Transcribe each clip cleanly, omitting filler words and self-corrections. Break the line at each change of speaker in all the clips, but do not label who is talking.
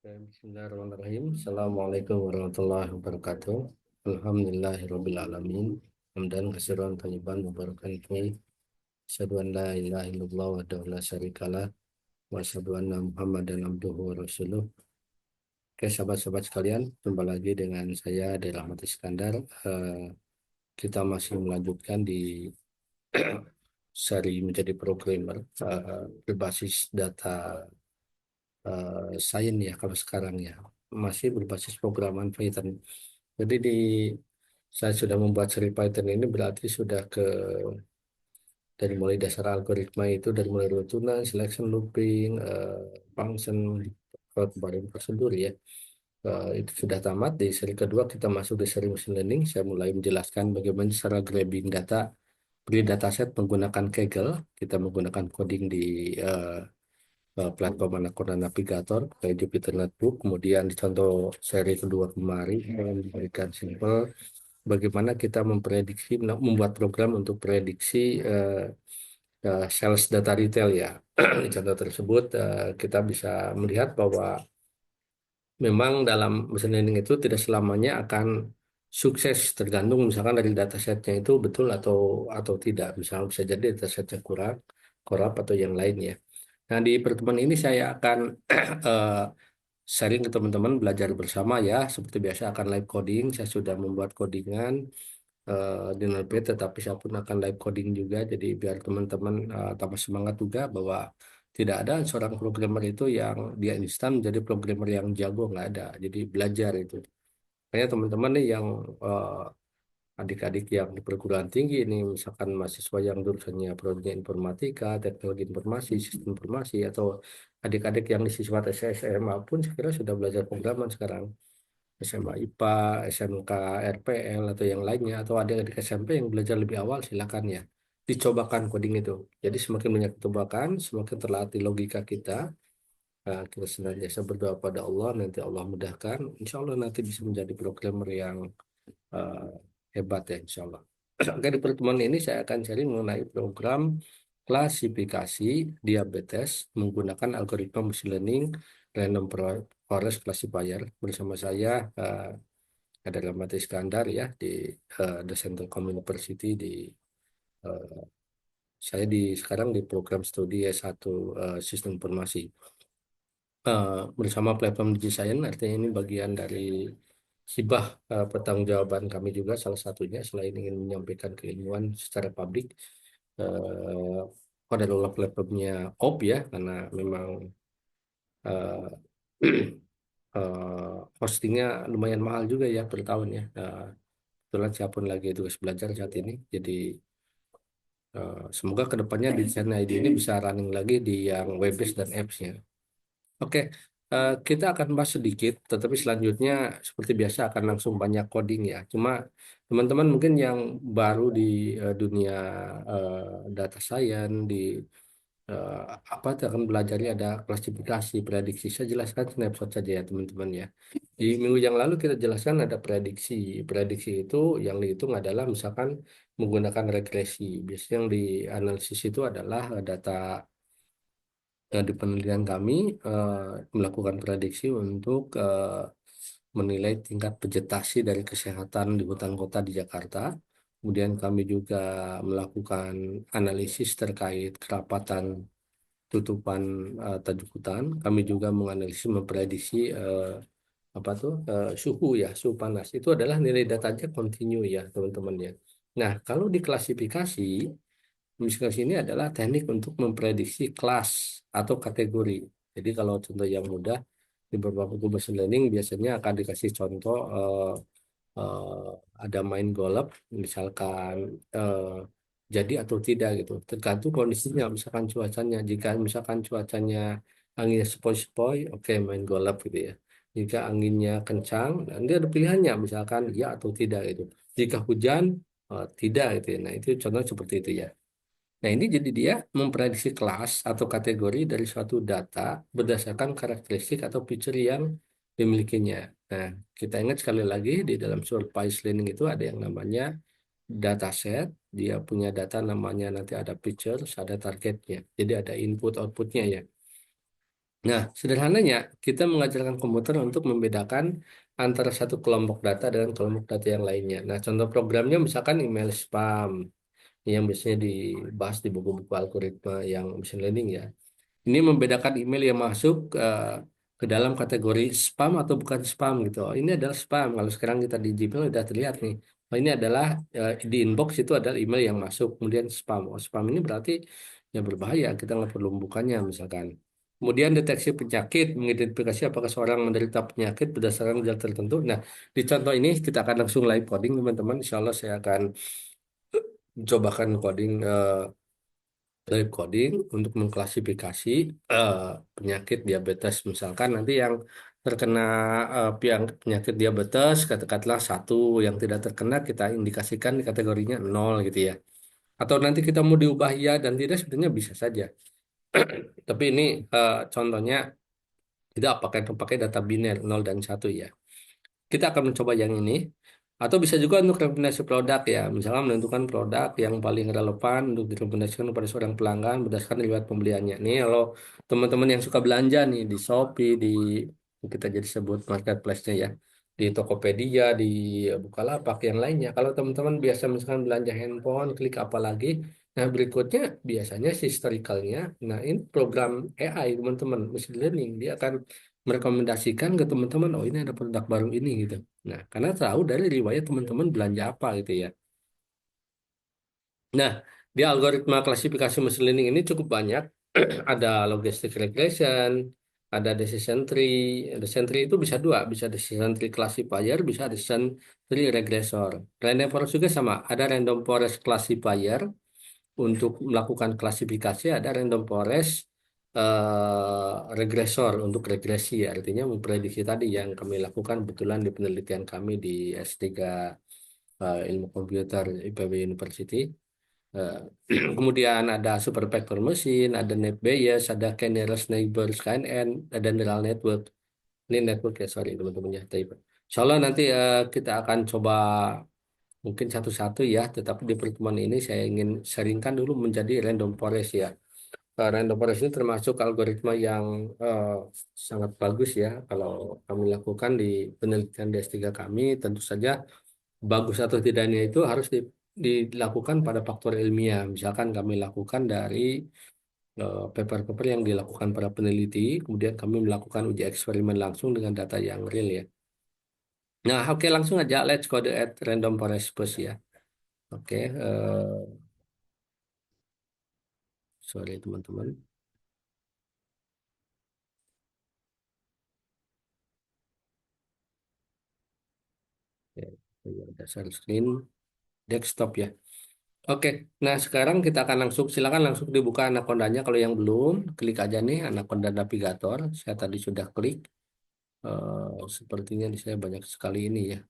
Bismillahirrahmanirrahim. Assalamualaikum warahmatullahi wabarakatuh. Alhamdulillahirrahmanirrahim. Hamdan kasiran tayyiban mubarakan fiih. Asyhadu an la ilaha illallah wahdahu la syarikalah wa asyhadu anna Muhammadan abduhu wa rasuluh. Oke, sahabat-sahabat sekalian, jumpa lagi dengan saya Ade Rahmat Iskandar. Kita masih melanjutkan di seri menjadi programmer berbasis data sains ya kalau sekarang ya. Masih berbasis programan Python. Jadi saya sudah membuat seri Python ini berarti sudah dari mulai dasar algoritma itu dari mulai runtunan, selection looping, function, kembali prosedur ya. Itu sudah tamat. Di seri kedua kita masuk di seri machine learning. Saya mulai menjelaskan bagaimana cara grabbing data, beri dataset menggunakan Kaggle. Kita menggunakan coding di platform Anaconda Navigator kayak Jupyter Notebook. Kemudian di contoh seri kedua kemarin yang diberikan simple bagaimana kita memprediksi membuat program untuk prediksi sales data retail ya. Di contoh tersebut kita bisa melihat bahwa memang dalam machine learning itu tidak selamanya akan sukses tergantung misalkan dari datasetnya itu betul atau tidak. Misalnya bisa jadi datasetnya kurang, korup atau yang lainnya. Nah, di pertemuan ini saya akan eh, sharing ke teman-teman belajar bersama ya. Seperti biasa akan live coding. Saya sudah membuat codingan di Notepad, tetapi saya pun akan live coding juga. Jadi biar teman-teman tambah semangat juga bahwa tidak ada seorang programmer itu yang dia instan menjadi programmer yang jago, nggak ada. Jadi belajar itu. Makanya teman-teman nih yang adik-adik yang di perguruan tinggi ini, misalkan mahasiswa yang jurusannya prodi informatika, teknologi informasi, sistem informasi, atau adik-adik yang di siswa SMA pun sekira sudah belajar pemrograman sekarang. SMA IPA, SMK RPL, atau yang lainnya, atau adik-adik SMP yang belajar lebih awal, silakan ya. Dicobakan coding itu. Jadi semakin banyak cobakan, semakin terlatih logika kita. Kita senantiasa berdoa pada Allah, nanti Allah mudahkan. Insya Allah nanti bisa menjadi programmer yang eh, hebat ya insya Allah. Oke, di pertemuan ini saya akan sharing mengenai program klasifikasi diabetes menggunakan algoritma machine learning random forest classifier. Bersama saya ada Rahmat Iskandar ya di The Central Common University eh, saya sekarang di program studi S1 Sistem Informasi. Bersama platform DigiScience, artinya ini bagian dari hibah pertanggungjawaban kami juga salah satunya selain ingin menyampaikan keilmuan secara publik. Adalah platformnya OP ya karena memang eh, hostingnya lumayan mahal juga ya per tahun ya. Kebetulan saya pun lagi tugas belajar saat ini, jadi semoga kedepannya di Desain ID ini bisa running lagi di yang web-based dan apps-nya. Oke, kita akan bahas sedikit, tetapi selanjutnya seperti biasa akan langsung banyak coding ya. Cuma teman-teman mungkin yang baru di dunia data science, di eh, apa itu akan belajar ada klasifikasi, prediksi. Saya jelaskan snapshot saja ya teman-teman ya. Di minggu yang lalu kita jelaskan ada prediksi. Prediksi itu yang dihitung adalah misalkan menggunakan regresi. Biasanya yang dianalisis itu adalah data di penelitian kami melakukan prediksi untuk menilai tingkat vegetasi dari kesehatan di hutan kota di Jakarta. Kemudian kami juga melakukan analisis terkait kerapatan tutupan tajuk hutan. Kami juga menganalisis memprediksi apa tuh suhu ya, suhu panas. Itu adalah nilai datanya kontinu ya, teman-teman ya. Nah, kalau diklasifikasi Miskasi ini adalah teknik untuk memprediksi kelas atau kategori. Jadi kalau contoh yang mudah di beberapa buku machine learning biasanya akan dikasih contoh eh, ada main golf, misalkan eh, jadi atau tidak gitu. Tergantung kondisinya, misalkan cuacanya. Jika misalkan cuacanya anginnya sepoi-sepoi, oke main golf gitu ya. Jika anginnya kencang, nanti ada pilihannya, misalkan ya atau tidak gitu. Jika hujan, tidak gitu ya. Nah itu contoh seperti itu ya. Nah, ini jadi dia memprediksi kelas atau kategori dari suatu data berdasarkan karakteristik atau feature yang dimilikinya. Nah, kita ingat sekali lagi di dalam supervised learning itu ada yang namanya dataset, dia punya data namanya nanti ada features, ada targetnya. Jadi ada input outputnya ya. Nah, sederhananya kita mengajarkan komputer untuk membedakan antara satu kelompok data dengan kelompok data yang lainnya. Nah, contoh programnya misalkan email spam yang biasanya dibahas di buku-buku algoritma yang machine learning ya. Ini membedakan email yang masuk ke dalam kategori spam atau bukan spam gitu. Oh, ini adalah spam. Kalau sekarang kita di Gmail udah terlihat nih. Oh, ini adalah di inbox itu adalah email yang masuk. Kemudian spam. Oh, spam ini berarti yang berbahaya. Kita nggak perlu membukanya misalkan. Kemudian deteksi penyakit, mengidentifikasi apakah seorang menderita penyakit berdasarkan gejala tertentu. Nah, di contoh ini kita akan langsung live coding teman-teman. Insya Allah saya akan cobakan coding dari coding untuk mengklasifikasi eh, penyakit diabetes. Misalkan nanti yang terkena penyakit diabetes katakanlah satu, yang tidak terkena kita indikasikan di kategorinya nol gitu ya. Atau nanti kita mau diubah ya dan tidak sebenarnya bisa saja. Tapi ini contohnya tidak pakai data biner nol dan satu ya. Kita akan mencoba yang ini. Atau bisa juga untuk rekomendasi produk ya. Misalnya menentukan produk yang paling relevan untuk direkomendasikan kepada seorang pelanggan berdasarkan riwayat pembeliannya. Nih kalau teman-teman yang suka belanja nih di Shopee, di kita jadi sebut marketplace-nya ya. Di Tokopedia, di Bukalapak, yang lainnya. Kalau teman-teman biasa misalkan belanja handphone, klik apa lagi. Nah berikutnya biasanya si historicalnya. Nah ini program AI teman-teman, machine learning. Dia akan merekomendasikan ke teman-teman, oh ini ada produk baru ini gitu. Nah, karena tahu dari riwayat teman-teman belanja apa gitu ya. Nah, di algoritma klasifikasi machine learning ini cukup banyak. Ada logistic regression, ada decision tree. Decision tree itu bisa dua, bisa decision tree classifier, bisa decision tree regressor. Random forest juga sama, ada random forest classifier untuk melakukan klasifikasi, ada random forest regresor untuk regresi, artinya memprediksi tadi yang kami lakukan kebetulan di penelitian kami di S3 Ilmu Komputer IPB University. Eh, Kemudian ada super vector machine, ada net Bayes, ada k-nearest neighbors KNN, ada neural network. Ini network ya, sorry teman-teman ya. Insya Allah nanti kita akan coba mungkin satu-satu ya, tetapi di pertemuan ini saya ingin sharingkan dulu menjadi random forest ya. Random forest ini termasuk algoritma yang sangat bagus ya. Kalau kami lakukan di penelitian di S3 kami, tentu saja bagus atau tidaknya itu harus dilakukan pada faktor ilmiah. Misalkan kami lakukan dari paper-paper yang dilakukan para peneliti, kemudian kami melakukan uji eksperimen langsung dengan data yang real ya. Nah, oke langsung aja let's code at random forest first ya. Oke, sorry teman-teman. Ya, ya, dasar screen desktop ya. Oke, nah sekarang kita akan langsung, silakan langsung dibuka Anaconda-nya. Kalau yang belum, klik aja nih Anaconda Navigator. Saya tadi sudah klik. Sepertinya di saya banyak sekali ini ya.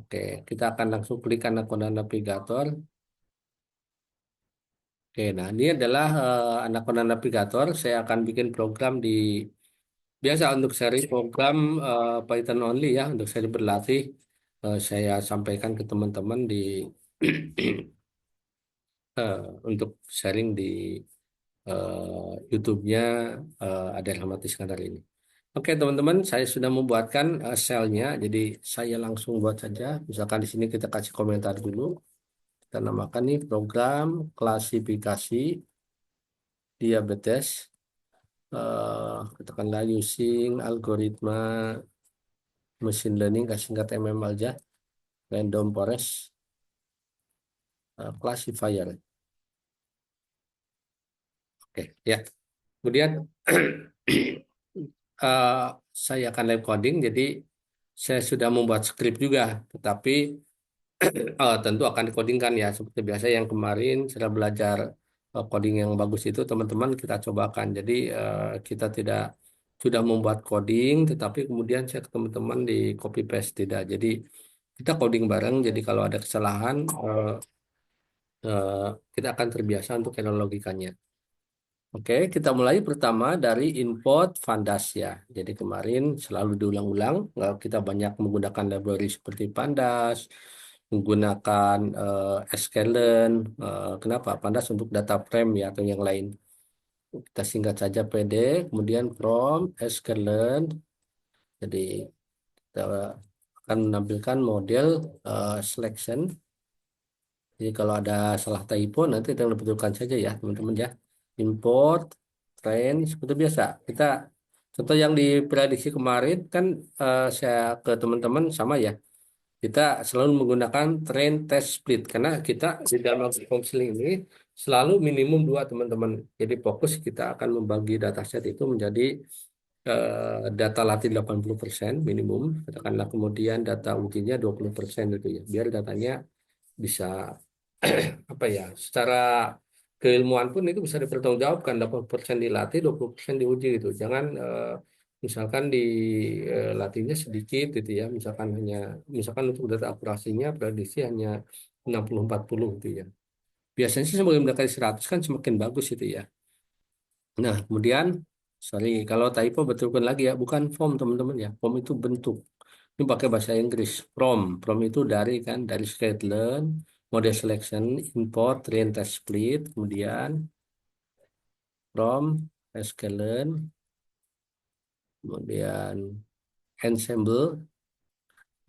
Oke, kita akan langsung klik Anaconda Navigator. Oke, nah ini adalah Anaconda Navigator. Saya akan bikin program di biasa untuk seri program Python only ya, untuk seri berlatih. Saya sampaikan ke teman-teman di eh, untuk sharing di YouTube-nya ada Rahmat Iskandar ini. Oke teman-teman, saya sudah membuatkan selnya, jadi saya langsung buat saja. Misalkan di sini kita kasih komentar dulu. Kita namakan nih program klasifikasi diabetes. Katakanlah using algoritma machine learning, kasih singkat MM aja, random forest classifier. Oke, ya. Kemudian eh, saya akan live coding, jadi saya sudah membuat script juga, tetapi tentu akan dikodingkan ya seperti biasa yang kemarin sudah belajar coding yang bagus itu teman-teman kita cobakan. Jadi kita tidak sudah membuat coding, tetapi kemudian saya ke teman-teman di copy paste tidak. Jadi kita coding bareng. Jadi kalau ada kesalahan eh, kita akan terbiasa untuk error logikanya. Oke, kita mulai pertama dari input Pandas ya. Jadi kemarin selalu diulang-ulang, kita banyak menggunakan library seperti Pandas, menggunakan sklearn. Kenapa? Pandas untuk data frame ya atau yang lain. kita singkat saja PD, kemudian from sklearn. Jadi kita akan menampilkan model selection. Jadi kalau ada salah typo nanti kita betulkan saja ya teman-teman ya. Import, train seperti biasa. Kita contoh yang diprediksi kemarin kan saya ke teman-teman sama ya. Kita selalu menggunakan train test split karena kita di dalam algoritma counseling ini selalu minimum dua teman-teman. Jadi fokus kita akan membagi dataset itu menjadi data latih 80% minimum, katakanlah kemudian data ujinya 20% itu ya. Biar datanya bisa apa ya, secara keilmuan pun itu bisa dipertanggungjawabkan 80% dilatih 20% diuji gitu. Jangan misalkan di latihnya sedikit gitu ya, misalkan untuk data akurasinya prediksi hanya 60-40 gitu ya. Biasanya sih semakin mendekati 100 kan semakin bagus itu ya. Nah, kemudian sorry kalau typo betulkan lagi ya, bukan form teman-teman ya. Form itu bentuk. Ini pakai bahasa Inggris. From itu dari kan, dari scikit-learn, model selection, import, train, test, split, kemudian from, scikit-learn, kemudian ensemble.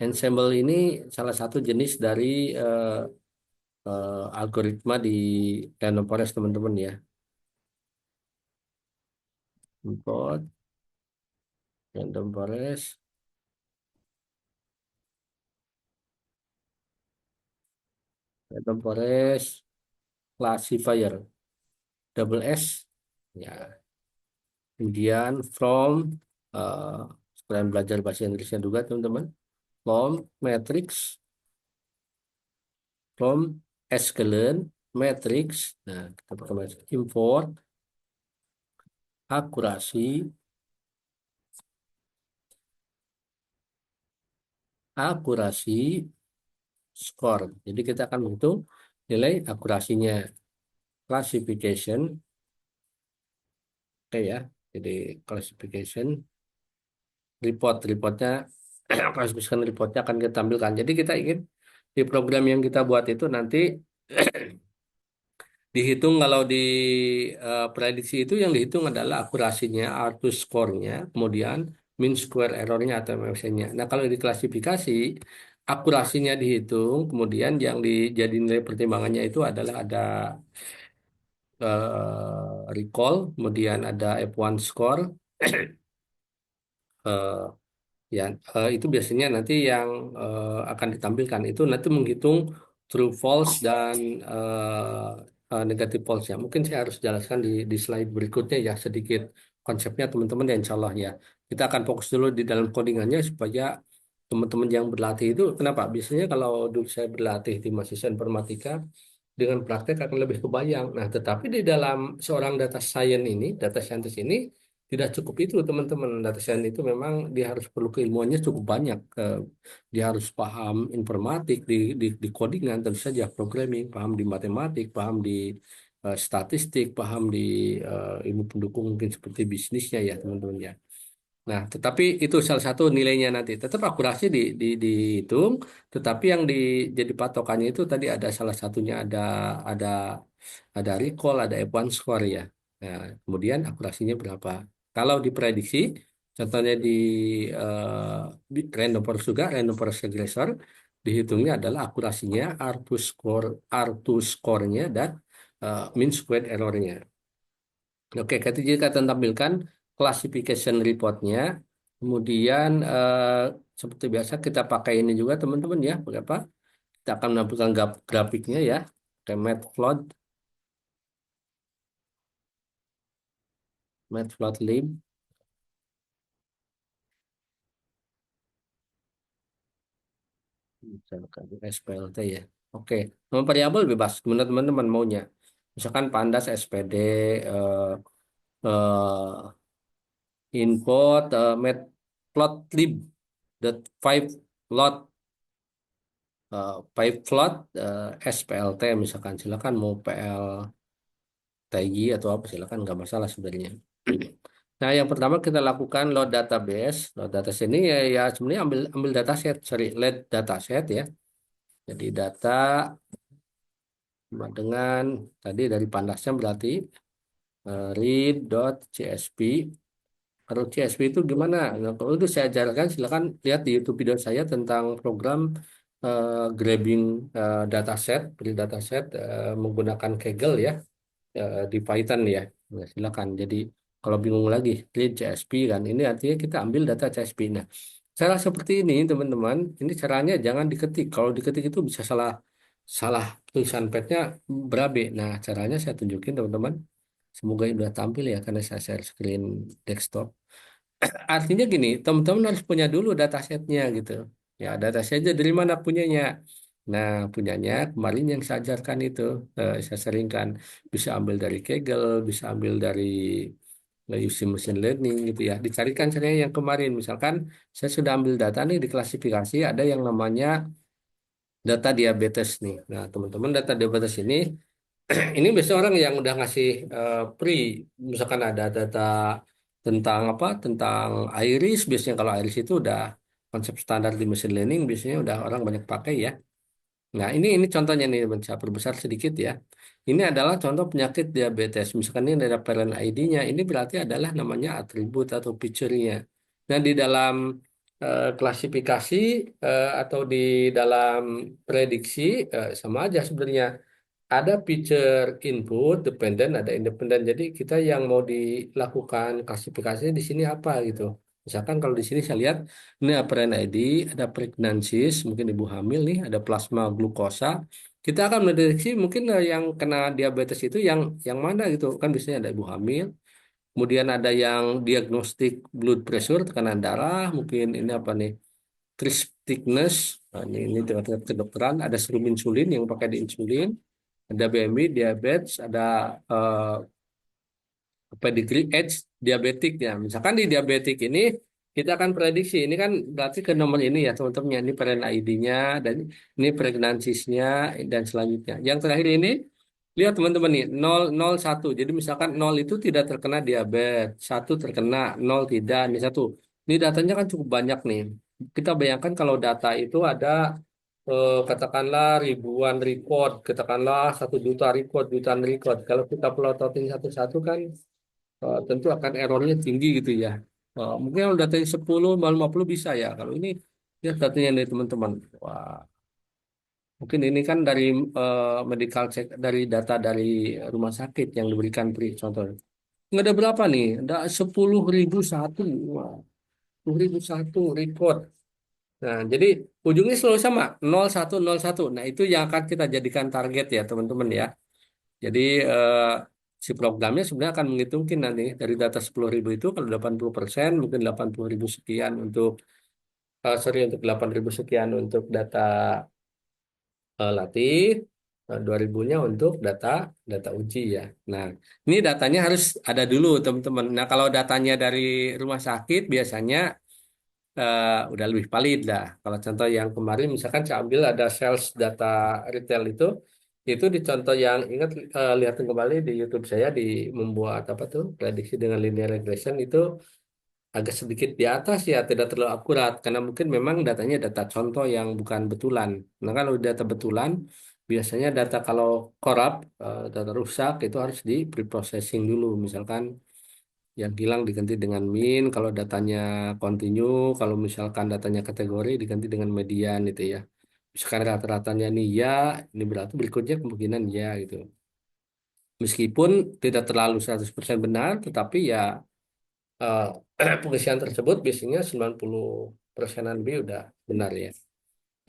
Ensemble ini salah satu jenis dari eh, algoritma di Random Forest teman-teman ya. Import, Random Forest, Random Forest, classifier, double S, ya. Kemudian from, eh sekalian belajar bahasa Inggrisnya juga teman-teman. From matrix, from sklearn, matrix. Nah, kita pakai matrix. Import, akurasi, akurasi, skor. Jadi kita akan menghitung nilai akurasinya. Classification, oke ya. Jadi classification, reportnya, classification reportnya akan kita tampilkan. Jadi kita ingin di program yang kita buat itu nanti dihitung kalau di prediksi itu yang dihitung adalah akurasinya, R2 score-nya, kemudian mean square error-nya atau MSN-nya. Nah, kalau diklasifikasi, akurasinya dihitung, kemudian yang dijadi nilai pertimbangannya itu adalah ada recall, kemudian ada F1 score, eh, ya, itu biasanya nanti yang akan ditampilkan itu nanti menghitung true false dan negatif false ya. Mungkin saya harus jelaskan di slide berikutnya ya sedikit konsepnya teman-teman ya insya Allah ya. Kita akan fokus dulu di dalam codingannya supaya teman-teman yang berlatih itu kenapa? Biasanya kalau dulu saya berlatih di mahasiswa informatika dengan praktek akan lebih kebayang. Nah, tetapi di dalam seorang data science ini, data scientist ini tidak cukup itu teman-teman. Data science itu memang dia harus perlu keilmuannya cukup banyak. Dia harus paham informatik di codingan tentu saja, programming, paham di matematik, paham di statistik, paham di ilmu pendukung mungkin seperti bisnisnya ya teman-teman ya. Nah, tetapi itu salah satu nilainya nanti. Tetap akurasi dihitung, tetapi yang jadi patokannya itu tadi ada salah satunya ada ada recall, ada F1 score ya. Nah, kemudian akurasinya berapa? Kalau diprediksi, contohnya random forest juga, random forest regressor, dihitungnya adalah akurasinya, R2 score-nya dan mean squared error-nya. Oke, ketika kita tampilkan classification report-nya, kemudian seperti biasa kita pakai ini juga teman-teman ya, berapa? Kita akan menampilkan grafiknya ya, kayak matplotlib, misalkan SPLT ya. Oke, nama variabel bebas, teman-teman maunya. Misalkan pandas SPD, eh, eh, input matplotlib dot five plot pipe float SPLT misalkan silakan mau PL TI atau apa silakan nggak masalah sebenarnya. Nah yang pertama kita lakukan load database. Load database ini ya sebenarnya ambil dataset, sorry, load dataset ya. Jadi data sama dengan tadi dari pandasnya berarti read.csp. Kalau CSP itu gimana? Nah, kalau itu saya ajarkan, silakan lihat di YouTube video saya tentang program grabbing dataset, beri dataset menggunakan Kaggle ya, di Python ya. Nah, silakan. Jadi kalau bingung lagi, read CSP kan, ini artinya kita ambil data CSP. Nah, cara seperti ini teman-teman, ini caranya jangan diketik. Kalau diketik itu bisa salah salah tulisan padnya berabe. Nah, caranya saya tunjukin teman-teman. Semoga ini sudah tampil ya karena saya share screen desktop. Artinya gini, teman-teman harus punya dulu datasetnya gitu. Ya, datasetnya dari mana punyanya? Nah, punyanya kemarin yang saya ajarkan itu, saya seringkan bisa ambil dari Kaggle, bisa ambil dari using machine learning gitu ya. Dicarikan caranya yang kemarin, misalkan saya sudah ambil data nih di klasifikasi, ada yang namanya data diabetes nih. Nah, teman-teman data diabetes ini biasanya orang yang udah ngasih pre, misalkan ada data tentang apa, tentang iris, biasanya kalau iris itu udah konsep standar di machine learning, biasanya udah orang banyak pakai ya. Nah, ini contohnya nih, saya perbesar sedikit ya. Ini adalah contoh penyakit diabetes. Misalkan ini ada parent ID-nya, ini berarti adalah namanya atribut atau feature-nya. Nah, di dalam klasifikasi atau di dalam prediksi sama aja sebenarnya, ada feature input dependent, ada independen. Jadi kita yang mau dilakukan klasifikasinya di sini apa gitu. Misalkan kalau di sini saya lihat ini apparent ID, ada pregnancies, mungkin ibu hamil nih, ada plasma glukosa. Kita akan mendeteksi mungkin yang kena diabetes itu yang mana gitu. Kan biasanya ada ibu hamil, kemudian ada yang diagnostik blood pressure, tekanan darah, mungkin ini apa nih? Crisp thickness, nah, ini tingkat kedokteran, ada serum insulin yang pakai di insulin, ada BMI, diabetes, ada eh, pedigree age diabetik ya. Misalkan di diabetik ini kita akan prediksi ini kan berarti ke nomor ini ya teman-teman ya. Ini parent ID-nya dan ini pregnancies-nya dan selanjutnya. Yang terakhir ini lihat teman-teman nih 001. Jadi misalkan 0 itu tidak terkena diabetes, satu terkena, 0 tidak, ini satu. Ini datanya kan cukup banyak nih. Kita bayangkan kalau data itu ada katakanlah ribuan record, katakanlah 1 juta record, jutaan record. Kalau kita pelototin satu-satu kan tentu akan errornya tinggi gitu ya. Mungkin kalau datanya 10, 50 bisa ya. Kalau ini ya datanya dari teman-teman. Wah, mungkin ini kan dari medical check, dari data dari rumah sakit yang diberikan pri contohnya. Nggak ada berapa nih? Ada 10.001. Wah, 10.001 record. Nah, jadi ujungnya selalu sama, 0101. Nah, itu yang akan kita jadikan target ya, teman-teman ya. Jadi si programnya sebenarnya akan menghitungkan nanti dari data 10.000 itu kalau 80% mungkin 80.000 sekian untuk sorry untuk 8.000 sekian untuk data latih, 2.000-nya untuk data data uji ya. Nah, ini datanya harus ada dulu teman-teman. Nah, kalau datanya dari rumah sakit biasanya udah lebih valid lah. Kalau contoh yang kemarin misalkan saya ambil ada sales data retail itu di contoh yang ingat lihat kembali di YouTube saya di membuat apa tuh prediksi dengan linear regression itu agak sedikit di atas ya tidak terlalu akurat karena mungkin memang datanya data contoh yang bukan betulan. Nah kalau data betulan biasanya data kalau korup data rusak itu harus di preprocessing dulu misalkan yang hilang diganti dengan min, kalau datanya continue, kalau misalkan datanya kategori diganti dengan median itu ya. Misalkan rata-ratanya nih ya, ini berarti berikutnya kemungkinan ya gitu. Meskipun tidak terlalu 100% benar, tetapi ya pengisian tersebut biasanya 90%-an B udah benar ya.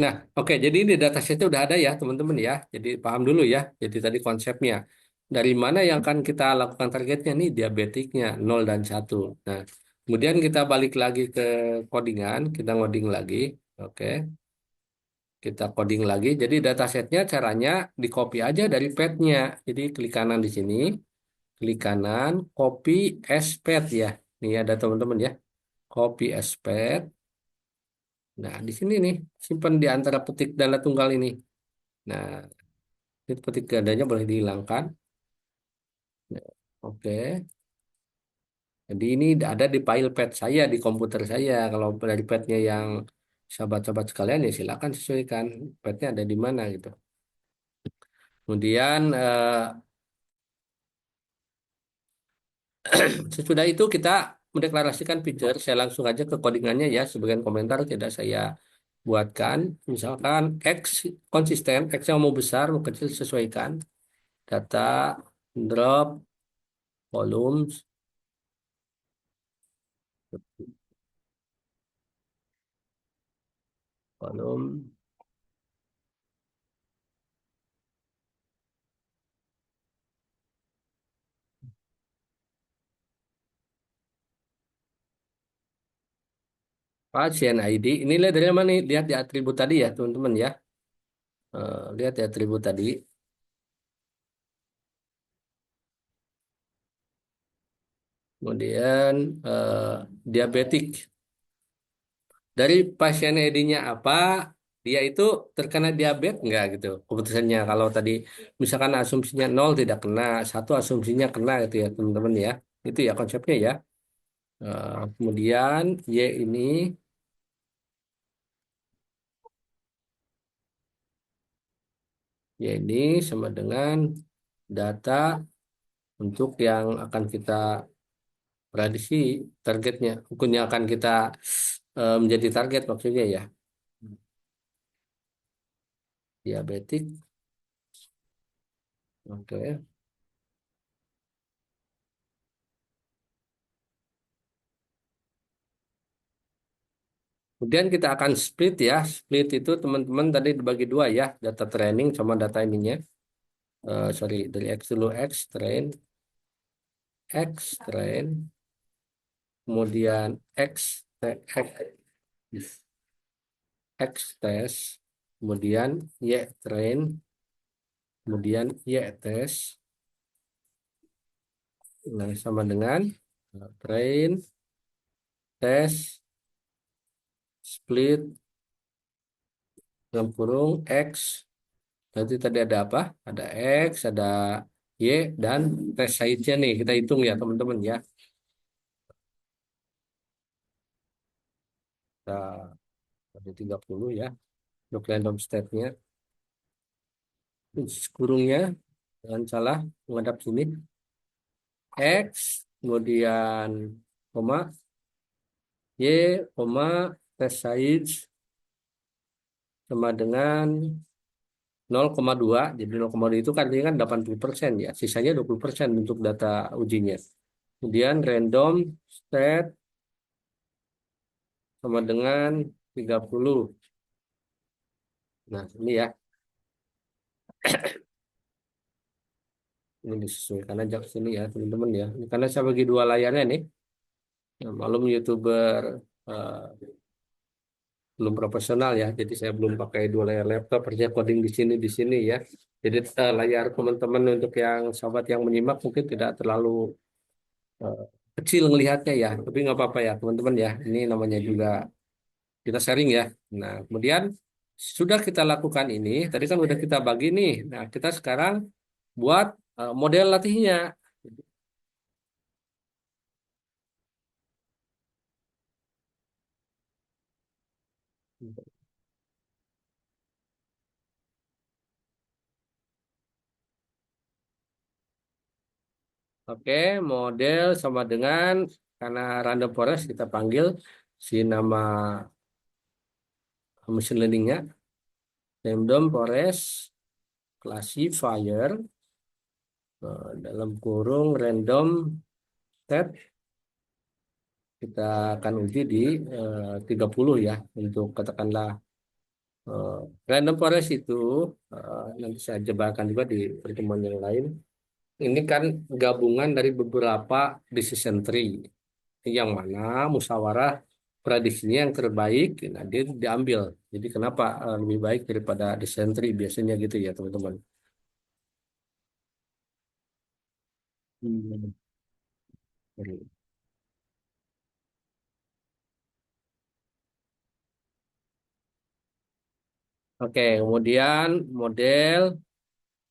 Nah, oke, jadi ini datasetnya udah ada ya, teman-teman ya. Jadi paham dulu ya. Jadi tadi konsepnya. Dari mana yang akan kita lakukan targetnya nih? Diabetiknya 0 dan 1. Nah, kemudian kita balik lagi ke codingan, kita ngoding lagi. Oke, kita coding lagi. Jadi datasetnya caranya di copy aja dari padnya. Jadi klik kanan di sini, klik kanan, copy as pad ya. Nih ada teman-teman ya. Copy as pad. Nah, di sini nih, simpan di antara petik dala tunggal ini. Nah, itu petik gandanya boleh dihilangkan. Ya, oke. Jadi ini ada di file pad saya di komputer saya. Kalau dari padnya yang sahabat-sahabat sekalian ya silakan sesuaikan padnya ada di mana gitu. Kemudian Sesudah itu kita mendeklarasikan feature, saya langsung aja ke codingannya ya, sebagian komentar tidak saya buatkan. Misalkan X konsisten, X yang mau besar, mau kecil sesuaikan. Data, drop, volumes, volume, pasien ID. Ini lihat dari mana nih? Lihat di atribut tadi ya, teman-teman ya. Lihat di atribut tadi. Kemudian diabetik. Dari pasien ID-nya apa, dia itu terkena diabetes enggak gitu keputusannya. Kalau tadi misalkan asumsinya nol tidak kena, satu asumsinya kena gitu ya teman-teman ya. Itu ya konsepnya ya. Kemudian Y ini, Y ini sama dengan data untuk yang akan kita prediksi targetnya, hukumnya akan kita menjadi target maksudnya ya. Diabetik, oke. Kemudian kita akan split ya. Split itu teman-teman tadi dibagi dua ya. Data training sama data ininya. Sorry, dari X dulu. X train. Kemudian X test. Kemudian Y train. Kemudian Y test. Nah, sama dengan train, test, split, dalam kurung X. Nanti tadi ada apa? Ada X, ada Y, dan test size-nya nih. Kita hitung ya teman-teman ya. Kita ada 30 ya. Untuk random state-nya. Kurungnya, jangan salah, menghadap sini. X, kemudian koma, Y, koma, test size sama dengan 0,2. Jadi 0,2 itu kan artinya kan 80% ya. Sisanya 20% untuk data ujinya. Kemudian random state sama dengan 30. Nah, ini ya. Ini disesuaikan aja ke sini ya, teman-teman ya. Ini karena saya bagi dua layarnya nih. Nah, malum YouTuber eh, belum profesional ya. Jadi saya belum pakai dua layar laptop. Kerja coding di sini ya. Jadi layar teman-teman untuk yang sahabat yang menyimak mungkin tidak terlalu eh, kecil melihatnya ya. Tapi nggak apa-apa ya, teman-teman ya. Ini namanya juga kita sharing ya. Nah, kemudian sudah kita lakukan ini, tadi kan udah kita bagi nih. Nah, kita sekarang buat model latihnya. Oke, model sama dengan karena random forest kita panggil si nama machine learningnya random forest classifier dalam kurung random set kita akan uji di 30 ya untuk katakanlah eh, random forest itu nanti saya jelaskan juga di pertemuan yang lain. Ini kan gabungan dari beberapa decision tree yang mana musyawarah prediksinya yang terbaik, nah dia diambil. Jadi kenapa lebih baik daripada decision tree biasanya gitu ya teman-teman. Hmm. Oke, kemudian model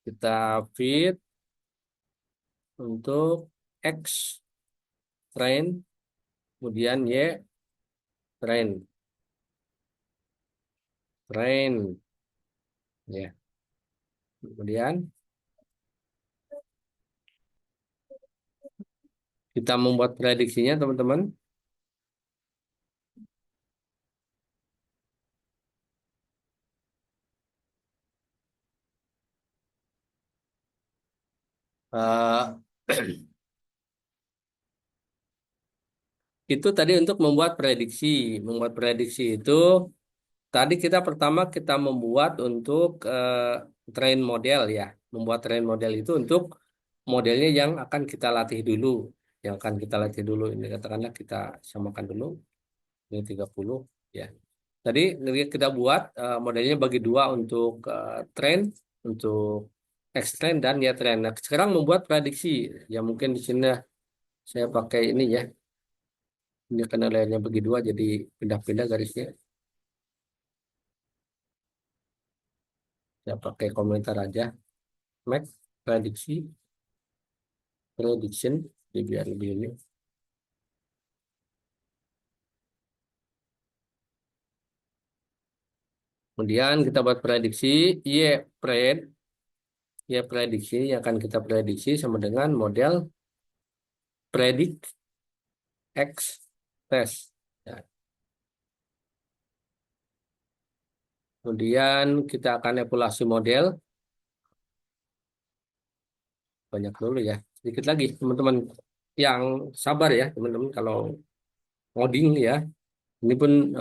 kita fit untuk X train, kemudian Y train, ya. Kemudian Kita membuat prediksinya, teman-teman. Eh, itu tadi untuk membuat prediksi. Membuat prediksi itu tadi kita pertama membuat untuk train model ya. Membuat train model itu untuk modelnya yang akan kita latih dulu. Yang akan kita latih dulu. Ini katakanlah kita samakan dulu. Ini 30 ya. Tadi kita buat modelnya bagi dua untuk train, untuk X-train dan Y-train. Nah, sekarang membuat prediksi. Ya mungkin di sini saya pakai ini ya. Ini karena layarnya bagi dua jadi pindah-pindah garisnya. Saya pakai komentar aja. Max prediksi, prediction, jadi biar lebih ini. Kemudian kita buat prediksi Y pred, Y prediksi yang akan kita prediksi sama dengan model predict X test. Ya. Kemudian kita akan evaluasi model banyak dulu ya. Sedikit lagi teman-teman yang sabar ya teman-teman kalau coding ya. Ini pun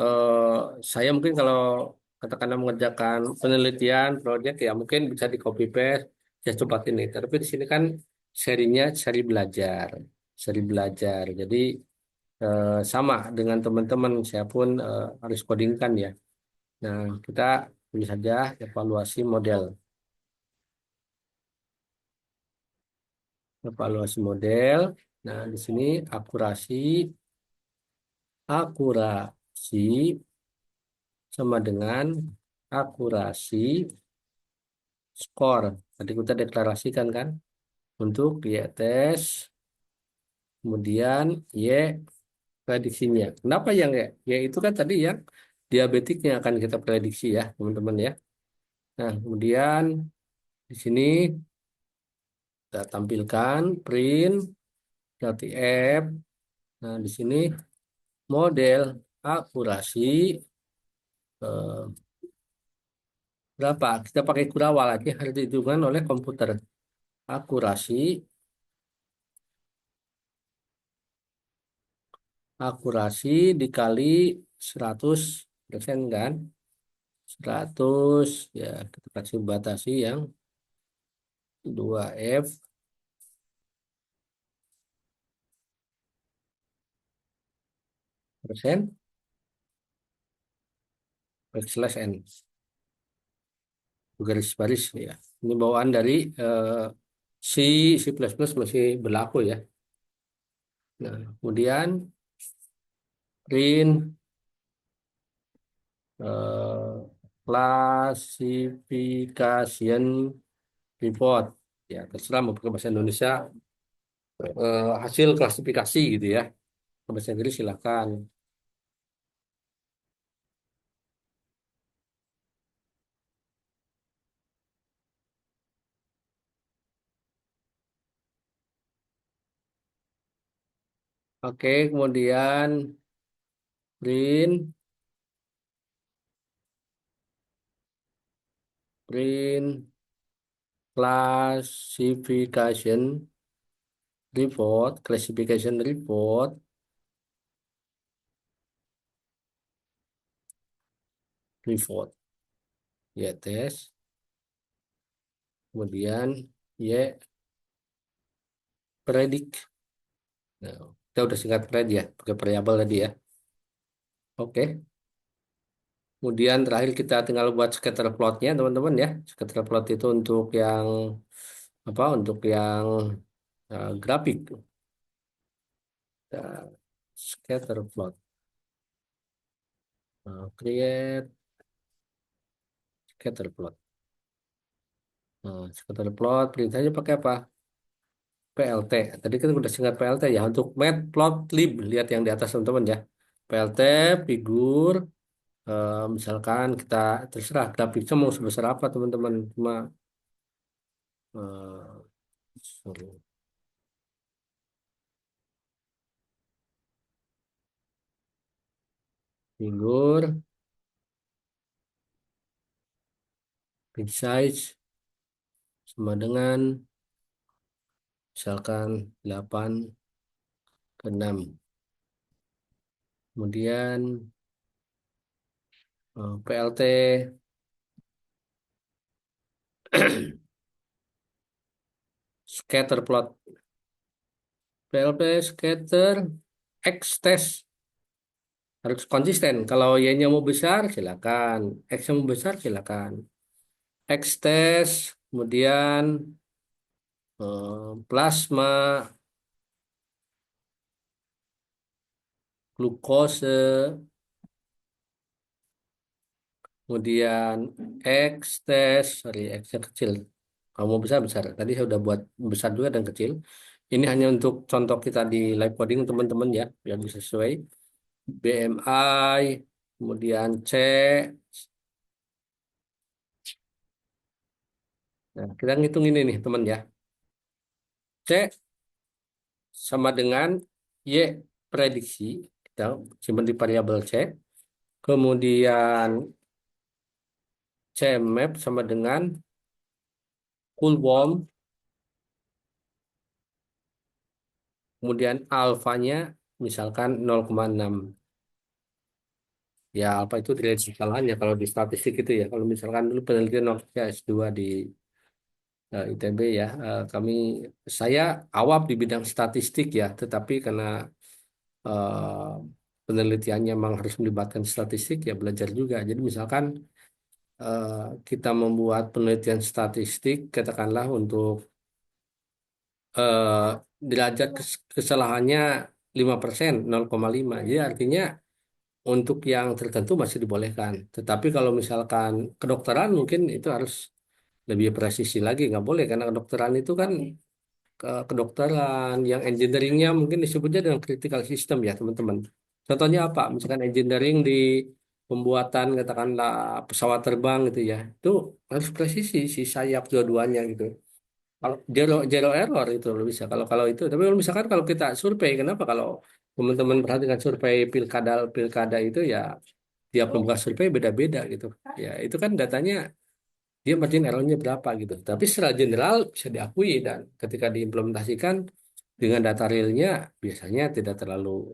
saya mungkin kalau katakanlah mengerjakan penelitian proyek ya mungkin bisa di copy paste ya cepat ini. Tapi di sini kan serinya seri belajar, seri belajar. Jadi sama dengan teman-teman saya pun harus codingkan ya. Nah kita tulis saja evaluasi model, evaluasi model. Nah di sini akurasi, akurasi sama dengan akurasi skor. Tadi kita deklarasikan kan untuk Y tes, kemudian Y prediksinya. Kenapa yang Y? Y itu kan tadi yang diabetiknya akan kita prediksi ya, teman-teman ya. Nah, kemudian di sini kita tampilkan print LTF. Nah, di sini model akurasi eh, berapa? Kita pakai kurawal aja harus dihitungkan oleh komputer. Akurasi, akurasi dikali 100% kan? 100 ya kita kasih batasi yang 2F persen backslash N garis baris ya. Ini bawaan dari C, C++ masih berlaku ya. Nah, kemudian print classification report. Ya, terserah mau pakai bahasa Indonesia hasil klasifikasi gitu ya. Bahasa Inggris silakan. Oke, kemudian print print classification report, classification report, report, ya tes, kemudian ya predict. Nah, kita udah singkat pred ya, pakai variabel tadi ya. Oke, kemudian terakhir kita tinggal buat scatter plotnya teman-teman ya. Scatter plot itu untuk yang apa? Untuk yang grafik. Nah, scatter plot. Nah, create scatter plot. Nah, scatter plot perintahnya pakai apa? PLT. Tadi kita udah singkat PLT ya untuk matplotlib. Lihat yang di atas teman-teman ya. PLT figur misalkan kita terserah grafiknya mau sebesar apa teman-teman. Cuma eh, sorry. figur big size sama dengan misalkan 8 ke 6. Kemudian PLT scatter plot. PLT scatter X test harus konsisten. Kalau Y-nya mau besar silakan, X-nya mau besar silakan. X test, kemudian plasma glukose, kemudian X test, sorry X-nya kecil. Kalau mau besar besar. Tadi saya udah buat besar juga dan kecil. Ini hanya untuk contoh kita di live coding teman-teman ya, biar bisa sesuai. BMI, kemudian C. Nah, kita ngitung ini nih teman ya. C sama dengan Y prediksi. Kita simpan di variabel C. Kemudian C map sama dengan Coulomb. Kemudian alfanya misalkan 0,6. Ya, alfa itu tidak ada kesalahannya kalau di statistik itu ya. Kalau misalkan dulu penelitian waktu saya S2 di ITB ya, saya awam di bidang statistik ya, tetapi karena eh, penelitiannya memang harus melibatkan statistik ya belajar juga. Jadi misalkan eh, kita membuat penelitian statistik, katakanlah untuk eh, derajat kesalahannya 5%, 0,5. Jadi artinya untuk yang tertentu masih dibolehkan. Tetapi kalau misalkan kedokteran mungkin itu harus lebih presisi lagi. Nggak boleh karena kedokteran itu kan kedokteran yang engineeringnya mungkin disebutnya dengan critical system ya teman-teman. Contohnya apa? Misalkan engineering di pembuatan katakanlah pesawat terbang gitu ya. Itu harus presisi si sayap dua-duanya gitu. Kalau zero zero error itu loh bisa. Kalau kalau itu, tapi kalau misalkan kalau kita survei, kenapa kalau teman-teman perhatikan survei pilkada pilkada itu ya tiap lembaga survei beda-beda gitu. Ya itu kan datanya dia margin errornya berapa gitu. Tapi secara general bisa diakui dan ketika diimplementasikan dengan data realnya biasanya tidak terlalu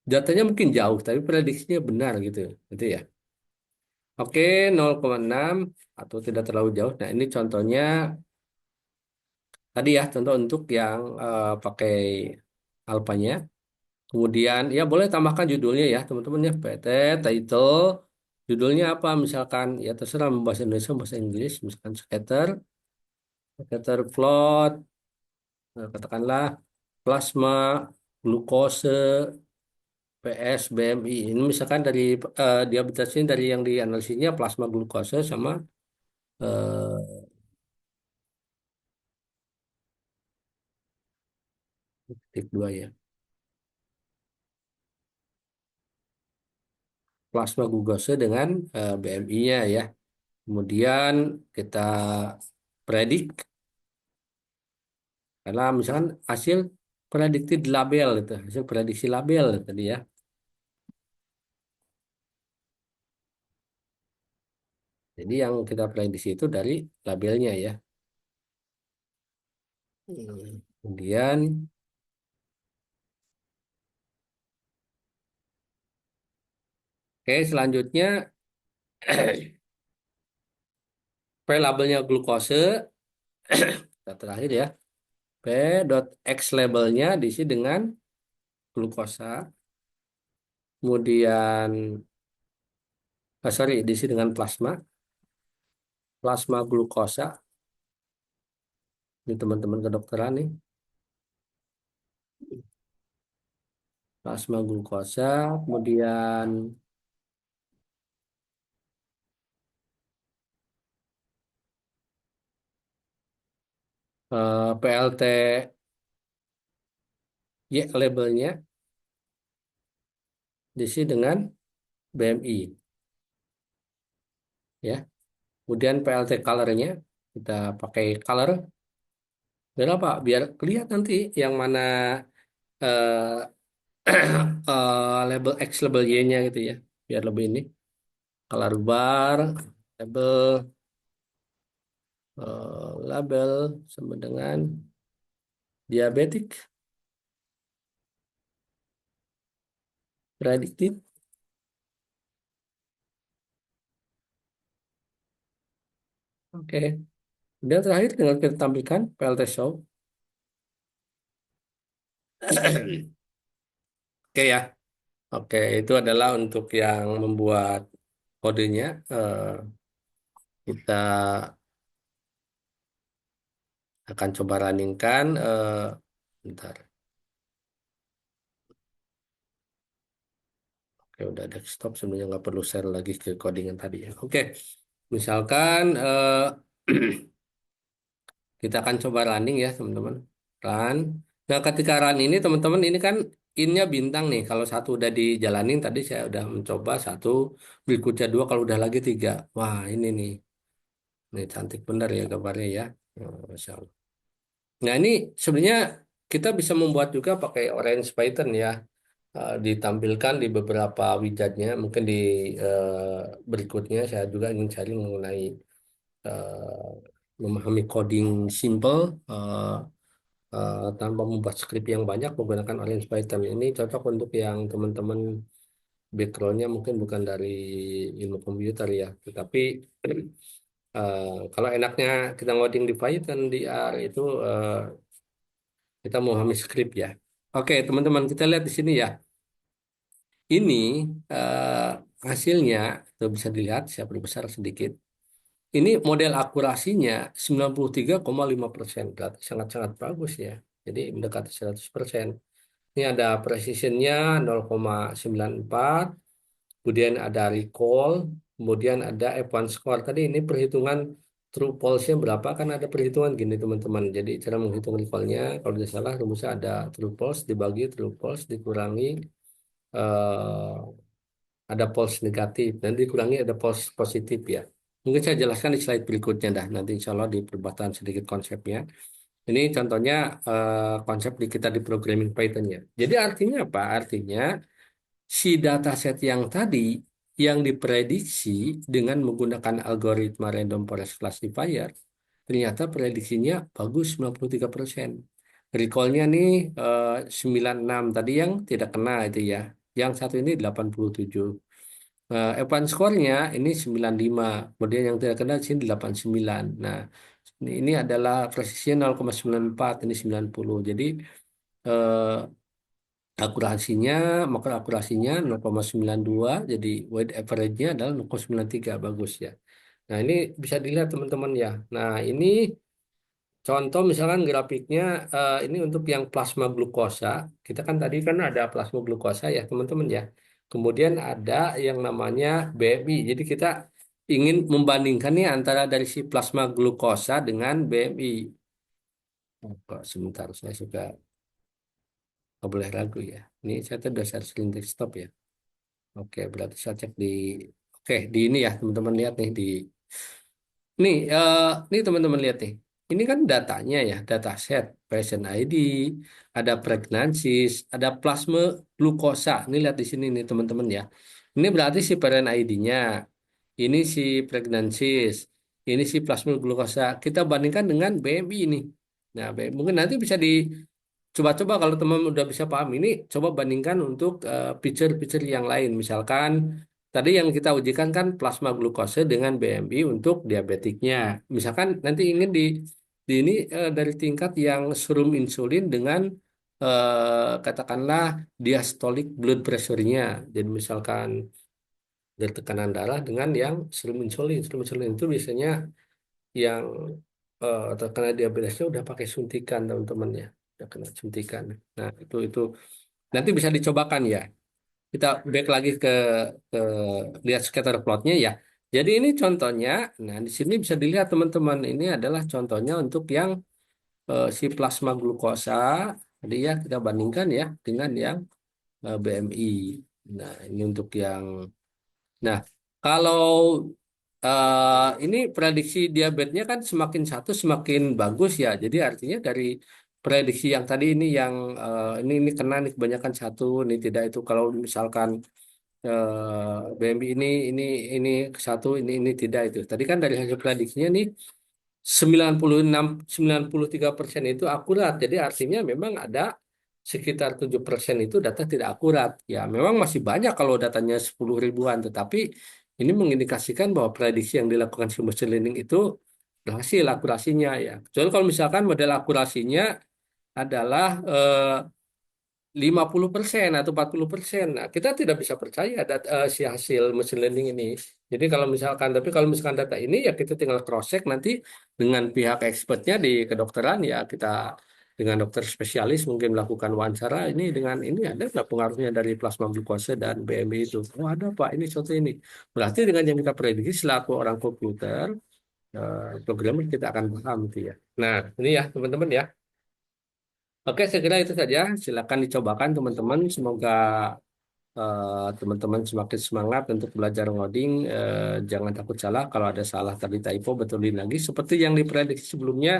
datanya mungkin jauh tapi prediksinya benar gitu. Gitu ya. Oke, 0,6 atau tidak terlalu jauh. Nah, ini contohnya tadi ya, contoh untuk yang pakai alpanya. Kemudian ya boleh tambahkan judulnya ya, teman-teman ya. PT, title, judulnya apa misalkan ya terserah mau bahasa Indonesia, bahasa Inggris, misalkan scatter plot, katakanlah plasma, glukose, PS, BMI. Ini misalkan dari diabetesnya dari yang dianalisisnya plasma glukose sama tip 2 ya. Plasma glukose dengan BMI-nya ya. Kemudian kita predik karena misalkan hasil predicted label itu, hasil prediksi label tadi ya. Jadi yang kita prediksi itu dari labelnya ya. Kemudian oke selanjutnya P labelnya glukose, kita terakhir ya. P dot X labelnya diisi dengan glukosa, kemudian sorry diisi dengan plasma glukosa. Ini teman-teman kedokteran nih, plasma glukosa, kemudian PLT Y labelnya diisi dengan BMI ya. Kemudian PLT colornya kita pakai color. Biar apa? Biar kelihatan nanti yang mana label X, label Y-nya gitu ya, biar lebih ini. Color bar, label, label sama dengan diabetik, predicted. Oke. Dan terakhir tinggal kita tampilkan PLT show. Oke ya. Oke, itu adalah untuk yang membuat kodenya. Kita akan coba runningkan. Bentar. Oke, udah desktop sebenarnya nggak perlu share lagi ke codingan tadi ya. Oke, misalkan kita akan coba running ya teman-teman. Run. Nah, ketika run ini teman-teman ini kan innya bintang nih. Kalau satu udah dijalanin tadi saya udah mencoba satu, berikutnya dua, kalau udah lagi tiga. Wah, ini nih. Ini cantik bener ya gambarnya ya. Oh, Masya Allah. Nah, ini sebenarnya kita bisa membuat juga pakai Orange Python ya. Ditampilkan di beberapa widgetnya. Mungkin di berikutnya saya juga ingin cari mengenai memahami coding simple tanpa membuat skrip yang banyak menggunakan Orange Python. Ini cocok untuk yang teman-teman backgroundnya mungkin bukan dari ilmu komputer ya, tetapi kalau enaknya kita ngoding di Python di R itu kita memahami skrip ya. Oke, teman-teman kita lihat di sini ya. Ini eh, hasilnya itu bisa dilihat, saya perbesar sedikit. Ini model akurasinya 93,5%, berarti sangat-sangat bagus ya. Jadi mendekati 100%. Ini ada precisionnya 0,94, kemudian ada recall, kemudian ada F1 score. Tadi ini perhitungan true false-nya berapa, kan ada perhitungan gini teman-teman. Jadi cara menghitung recall-nya, kalau tidak salah rumusnya ada true false dibagi true false dikurangi eh, ada false negatif, dan dikurangi ada false positif ya. Mungkin saya jelaskan di slide berikutnya dah, nanti insya Allah di perbatasan sedikit konsepnya. Ini contohnya konsep di kita di programming Python-nya. Jadi artinya apa? Artinya si dataset yang tadi yang diprediksi dengan menggunakan algoritma random forest classifier, ternyata prediksinya bagus 93%. Recall-nya nih 96 tadi yang tidak kena itu ya. Yang satu ini 87. Advance score-nya ini 95, kemudian yang tidak kena di sini 89. Nah, ini adalah presisinya 0,94, ini 90. Jadi eh, akurasinya, maka akurasinya 0,92, jadi weighted average-nya adalah 0,93, bagus ya. Nah, ini bisa dilihat teman-teman ya. Nah, ini contoh misalkan grafiknya ini untuk yang plasma glukosa. Kita kan tadi kan ada plasma glukosa ya teman-teman ya. Kemudian ada yang namanya BMI. Jadi kita ingin membandingkan nih antara dari si plasma glukosa dengan BMI. Oh, kok sebentar saya suka nggak boleh ragu ya. Ini saya tuh udah share desktop ya. Oke, berarti saya cek di oke di ini ya teman-teman, lihat nih di nih teman-teman lihat nih. Ini kan datanya ya, dataset, patient ID, ada pregnancies, ada plasma glukosa. Ini lihat di sini nih teman-teman ya. Ini berarti si parent ID-nya, ini si pregnancies, ini si plasma glukosa. Kita bandingkan dengan BMI ini. Nah, mungkin nanti bisa coba-coba kalau teman udah bisa paham ini, coba bandingkan untuk feature-feature yang lain. Misalkan tadi yang kita ujikan kan plasma glukose dengan BMI untuk diabetiknya. Misalkan nanti ingin di ini dari tingkat yang serum insulin dengan katakanlah diastolic blood pressure-nya. Jadi misalkan dari tekanan darah dengan yang serum insulin. Serum insulin itu biasanya yang terkena diabetesnya udah pakai suntikan teman-teman ya, udah kena suntikan. Nah itu nanti bisa dicobakan ya. Kita back lagi ke lihat scatter plotnya ya. Jadi ini contohnya. Nah di sini bisa dilihat teman-teman, ini adalah contohnya untuk yang si plasma glukosa. Jadi ya kita bandingkan ya dengan yang BMI. Nah ini untuk yang. Nah kalau ini prediksi diabetesnya kan semakin satu semakin bagus ya. Jadi artinya dari prediksi yang tadi ini yang ini kena nih kebanyakan satu, ini tidak itu. Kalau misalkan BMI ini ke satu, ini tidak itu. Tadi kan dari hasil prediksinya nih 93% itu akurat. Jadi artinya memang ada sekitar 7% itu data tidak akurat. Ya, memang masih banyak kalau datanya 10 ribuan, tetapi ini mengindikasikan bahwa prediksi yang dilakukan si machine learning itu berhasil akurasinya ya. Kecuali kalau misalkan model akurasinya adalah 50% atau 40%. Nah, kita tidak bisa percaya si hasil machine learning ini. Jadi tapi kalau misalkan data ini ya kita tinggal cross check nanti dengan pihak expertnya di kedokteran ya kita dengan dokter spesialis mungkin melakukan wawancara ini dengan ini ada nggak pengaruhnya dari plasma glukosa dan BMI itu? Oh ada Pak, ini suatu ini. Berarti dengan yang kita prediksi selaku orang komputer programmer kita akan paham itu ya. Nah ini ya teman-teman ya. Oke, saya kira itu saja. Silakan dicobakan teman-teman. Semoga teman-teman semakin semangat untuk belajar ngoding. Jangan takut salah. Kalau ada salah tadi typo, betulin lagi. Seperti yang diprediksi sebelumnya,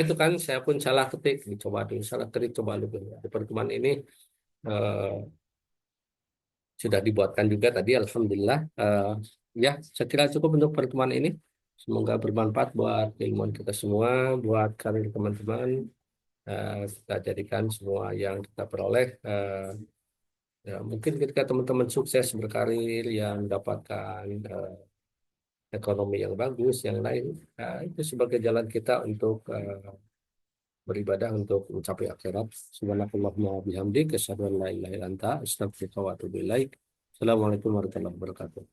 itu kan saya pun salah ketik. Dicoba dulu, salah ketik, coba dulu. Di pertemuan ini eh, sudah dibuatkan juga tadi, Alhamdulillah. Ya, saya kira cukup untuk pertemuan ini. Semoga bermanfaat buat ilmuwan kita semua, buat karir teman-teman. Kita jadikan semua yang kita peroleh ya mungkin ketika teman-teman sukses berkarir yang mendapatkan ekonomi yang bagus yang lain itu sebagai jalan kita untuk beribadah untuk mencapai akhirat. Subhanakallahumma wa bihamdik asyhadu an la ilaha illa anta astaghfiruka wa atubu ilaik. Assalamualaikum warahmatullahi wabarakatuh.